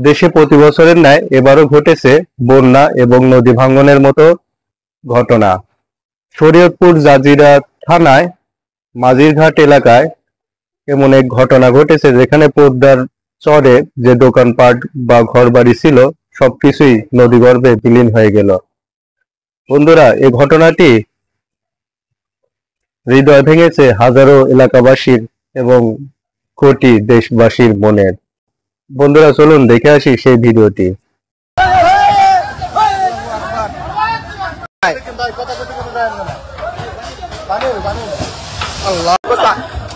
দেশে প্রতি বছরের ন্যায় এবারও ঘটেছে বন্যা এবং নদী ভাঙ্গনের মতো ঘটনা। শরীয়তপুর জাজিরা থানায় মাঝিরঘাট এলাকায় এমন এক ঘটনা ঘটেছে, যেখানে পদ্মার চরে যে দোকানপাট বা ঘরবাড়ি ছিল সবকিছুই নদীগর্ভে বিলীন হয়ে গেল। বন্ধুরা, এই ঘটনাটি হৃদয় ভেঙেছে হাজারো এলাকাবাসীর এবং কোটি দেশবাসীর মনের। বন্ধুরা, চলুন দেখে আসি সেই ভিডিওটি।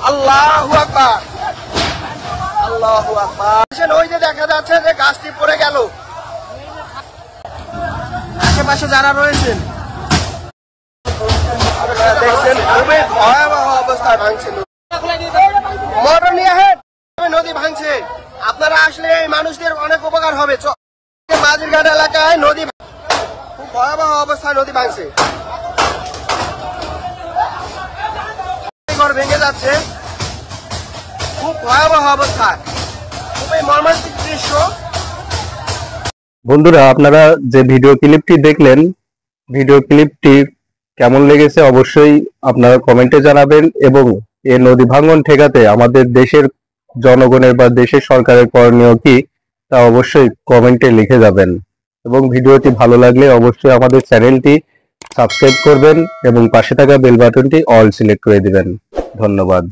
আল্লাহু আকবার, আল্লাহু আকবার। ওই যে দেখা যাচ্ছে যে গাছটি পড়ে গেল। আশেপাশে যারা রয়েছেন দেখছেন খুবই ভয়াবহ অবস্থায় ভাঙছে মোটর নিয়ে নদী ভাঙছে। আপনারা আসলে এই মানুষদের অনেক উপকার হবে। মাঝিরঘাট এলাকায় নদী খুব ভয়াবহ অবস্থায় নদী ভাঙছে, ঘর ভেঙে যাচ্ছে, খুব ভয়াবহ অবস্থা, খুবই মর্মান্তিক দৃশ্য। বন্ধুরা, আপনারা যে ভিডিও ক্লিপটি দেখলেন, ভিডিও ক্লিপটি কেমন লেগেছে অবশ্যই আপনারা কমেন্টে জানাবেন, এবং এই নদী ভাঙ্গন ঠেকাতে আমাদের দেশের জনগণের বা দেশের সরকারের করণীয় কি তা অবশ্যই কমেন্টে লিখে যাবেন। এবং ভিডিওটি ভালো লাগলে অবশ্যই আমাদের চ্যানেলটি সাবস্ক্রাইব করবেন এবং পাশে থাকা বেল বাটনটি অল সিলেক্ট করে দিবেন। ধন্যবাদ।